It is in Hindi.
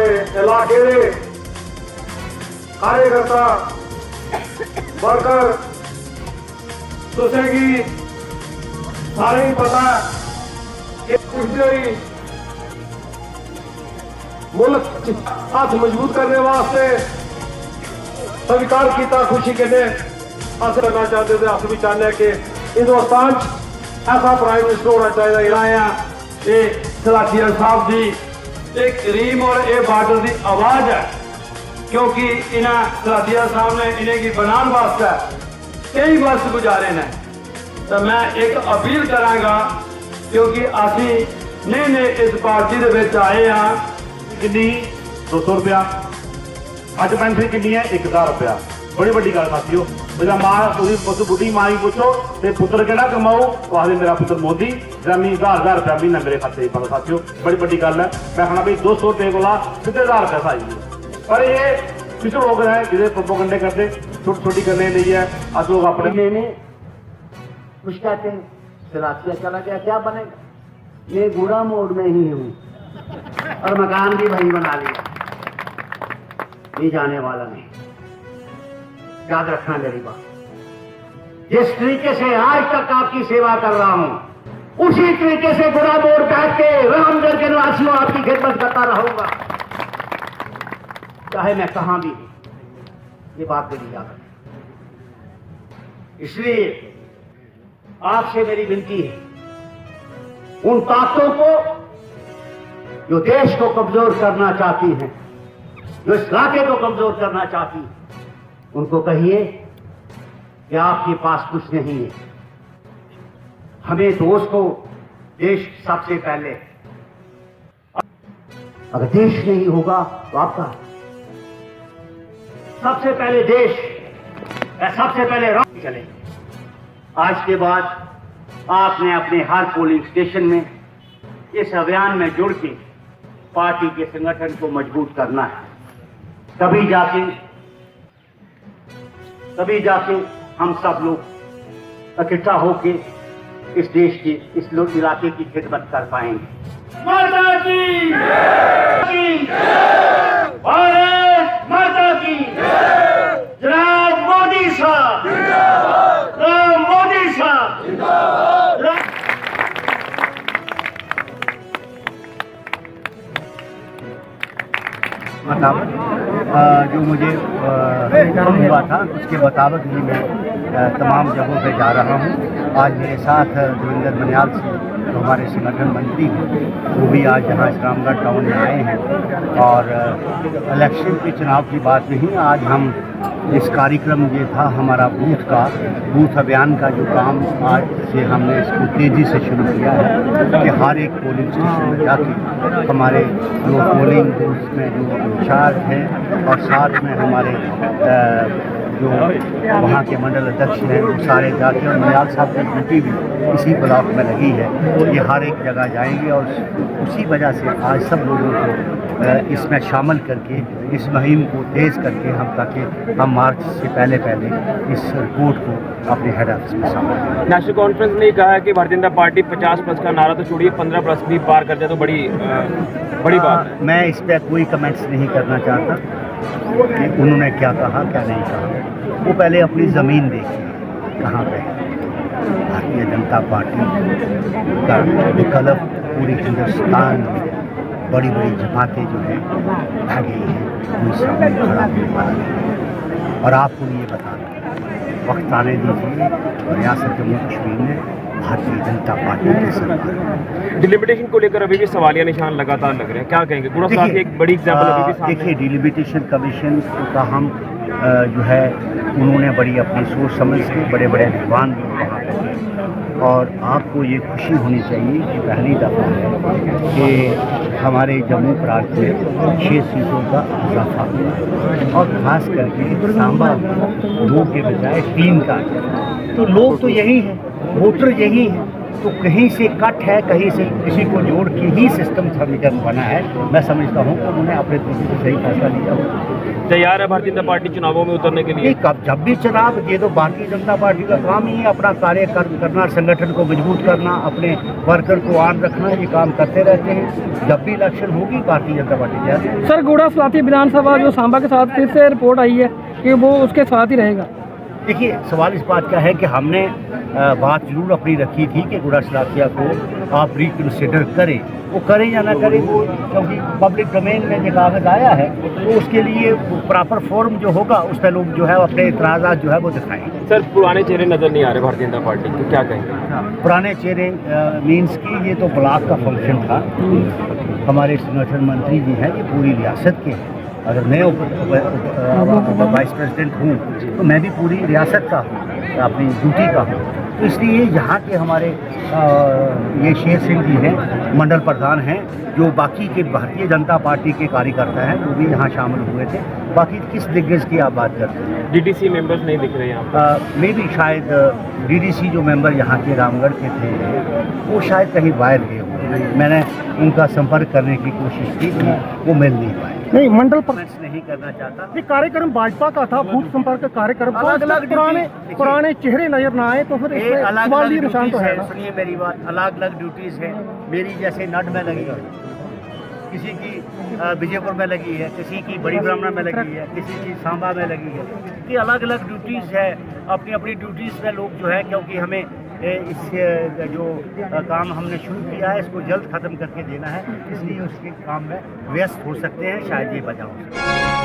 साढ़े इलाके के कार्यकर्ता वर्कर तुसेंगी सारे ही पता कि पिछले मुल्क हाथ मजबूत करने वास्ते स्वीकार किया खुशी के अस करना चाहते थे। अस भी चाहते कि हिंदुस्तान ऐसा प्राइम मिनिस्टर होना चाहिए आया ये सलाथिया साहब की एक करीम और ये बार्डर की आवाज है, क्योंकि इन्हें सलाथिया साहब ने इन्हें की बनाने वास्ते कई वर्ष गुजारे ने। तो मैं एक अपील करांगा, क्योंकि असी ने इस पार्टी के आए हाँ कि 200 रुपया अज पेंशन कि 1000 रुपया बड़ी बड़ी गल साथियों। मेरा मां बुढ़ी मां ही पूछो तो पुत्र केड़ा कमाओ तो आखिर मेरा पुत्र मोदी जमी 1000 रुपया महीना मेरे खाते पाओ साथियों। बड़ी बड़ी गल है। मैं कहना भाई 200 रुपये को सीधे 1000 रुपया आई, पर ये कुछ लोग हैं जिसे प्रोपोगंडे करते छोटी छोटी करने नहीं है। आज लोग अपने कुछ कहते हैं सलाथिया चला गया क्या बनेगा। ये गुड़ा मोड़ में ही हूँ और मकान भी वही बना लिया, नहीं जाने वाला नहीं। याद रखना मेरी बात, जिस तरीके से आज तक आपकी सेवा कर रहा हूं उसी तरीके से गुड़ा मोड़ बैठ के रामगढ़ के निवासियों आपकी खिदमत करता रहूंगा, चाहे मैं कहां भी हूं। ये बात मेरी याद रखें। इसलिए आपसे मेरी विनती है, उन ताकतों को जो देश को कमजोर करना चाहती हैं, जो इस इलाके को कमजोर करना चाहती हैं, उनको कहिए कि आपके पास कुछ नहीं है। हमें दोस्तों देश सबसे पहले, अगर देश नहीं होगा तो आपका सबसे पहले देश, सबसे पहले राम चले। आज के बाद आपने अपने हर पोलिंग स्टेशन में इस अभियान में जुड़ के पार्टी के संगठन को मजबूत करना है। तभी जाके हम सब लोग इकट्ठा होके इस देश के इस इलाके की खिदमत कर पाएंगे। माता की भारत माता की जनाब मोदी साहब, मोदी साहब। जो मुझे हुक्म हुआ था उसके मुताबिक ही मैं तमाम जगहों पे जा रहा हूँ। आज मेरे साथ देवेंद्र मनियाल से जो हमारे संगठन मंत्री हैं वो भी आज यहाँ इस्लामगढ़ टाउन में आए हैं। और इलेक्शन के चुनाव की बात नहीं, आज हम इस कार्यक्रम ये था हमारा बूथ अभियान का जो काम आज से हमने इसको तेज़ी से शुरू किया है कि हर एक पोलिंग स्टेशन में जाके हमारे जो पोलिंग बूथ में जो इंचार्ज हैं और साथ में हमारे जो वहाँ के मंडल अध्यक्ष हैं वो सारे जाके, और मनियाल साहब की ड्यूटी भी इसी ब्लॉक में लगी है। ये हर एक जगह जाएंगे और उसी वजह से आज सब लोगों को इसमें शामिल करके इस मुहिम को तेज़ करके हम ताकि हम मार्च से पहले इस रिपोर्ट को अपने हेड ऑफिस में शामिल करें। नेशनल कॉन्फ्रेंस ने कहा है कि भारतीय जनता पार्टी 50+ का नारा तो छोड़िए 15+ भी पार कर जाए तो बड़ी बात है। मैं इस पर कोई कमेंट्स नहीं करना चाहता कि उन्होंने क्या कहा क्या नहीं कहा। वो पहले अपनी ज़मीन देखिए कहाँ पे है। भारतीय जनता पार्टी का विकल्प पूरे हिंदुस्तान में बड़ी बड़ी जमातें जो है भागी हैं, कोई सामने खड़ा होने वाला नहीं। और आपको ये बताना वक्त आने दीजिए, रियासत जम्मू कश्मीर में भारतीय जनता पार्टी की सरकार। डिलिमिटेशन को लेकर अभी भी सवालिया निशान लगातार लग रहे हैं, क्या कहेंगे? गुड़ा साहब की एक बड़ी एग्जाम्पल अभी भी सामने। देखिए, डिलिमिटेशन कमीशन का हम जो है उन्होंने बड़ी अपनी सोच समझ के बड़े बड़े विद्वान भी वहाँ पर, और आपको ये खुशी होनी चाहिए कि पहली दफ़ा है कि हमारे जम्मू प्रांत में 6 सीटों का इजाफा हुआ, और ख़ास करके सांबा 2 के बजाय 3 का। तो लोग तो यही हैं, वोटर यही हैं, तो कहीं से कट है, कहीं से किसी को जोड़ के ही सिस्टम समीकरण बना है। मैं समझता हूँ कि उन्होंने अपने तरीके से सही फैसला लिया। तैयार है भारतीय जनता पार्टी चुनावों में उतरने के लिए? कब जब भी चुनाव, ये तो भारतीय जनता पार्टी का काम ही है, अपना कार्य करना, संगठन को मजबूत करना, अपने वर्कर को आन रखना, ये काम करते रहते हैं। जब भी इलेक्शन होगी भारतीय जनता पार्टी तैयार है। सर, गुड़ा सलाती विधानसभा जो सांबा के साथ फिर से रिपोर्ट आई है कि वो उसके साथ ही रहेगा। देखिए, सवाल इस बात का है कि हमने बात जरूर अपनी रखी थी कि गुड़ा सलाथिया को आप रिकन्सिडर करें, वो करें या ना करें, क्योंकि पब्लिक डोमेन में जो कागज़ आया है तो उसके लिए प्रॉपर फॉर्म जो होगा उस पर लोग जो है अपने इतराज़ात जो है वो दिखाएं। सर, पुराने चेहरे नजर नहीं आ रहे भारतीय जनता पार्टी के, क्या कहेंगे? पुराने चेहरे मीन्स की ये तो ब्लॉक का फंक्शन था। हमारे संगठन मंत्री जी हैं, ये पूरी रियासत के हैं। अगर मैं वाइस प्रेसिडेंट हूँ तो मैं भी पूरी रियासत का हूँ, अपनी ड्यूटी का हूँ। तो इसलिए यहाँ के हमारे ये शेर सिंह जी हैं, मंडल प्रधान हैं, जो बाकी के भारतीय जनता पार्टी के कार्यकर्ता हैं, वो भी यहाँ शामिल हुए थे। बाकी किस दिग्गज की आप बात करते हैं? डीडीसी मेंबर्स नहीं दिख रहे यहाँ? मे भी शायद डीडीसी जो मेंबर यहाँ के रामगढ़ के थे वो शायद कहीं बाहर गए हुए। मैंने उनका संपर्क करने की कोशिश की थी, वो मिल नहीं पाए। नहीं, मंडल पर नहीं करना चाहता। ये कार्यक्रम भाजपा का था, बूथ संपर्क कार्यक्रम, अलग-अलग पुराने चेहरे नजर ना आए तो फिर इसमें सवाल ही निशान तो है ना। सुनिए मेरी बात, अलग अलग ड्यूटीज़ है। मेरी जैसे नड में लगी है, किसी की विजयपुर में लगी है, किसी की बड़ी ब्राह्मणा में लगी है, किसी की सांबा में लगी है। ये अलग अलग ड्यूटीज़ है, अपनी अपनी ड्यूटीज़ में लोग जो है, क्योंकि हमें इस जो काम हमने शुरू किया है इसको जल्द ख़त्म करके देना है, इसलिए उसके काम में व्यस्त हो सकते हैं, शायद ये वजह हो सकती है।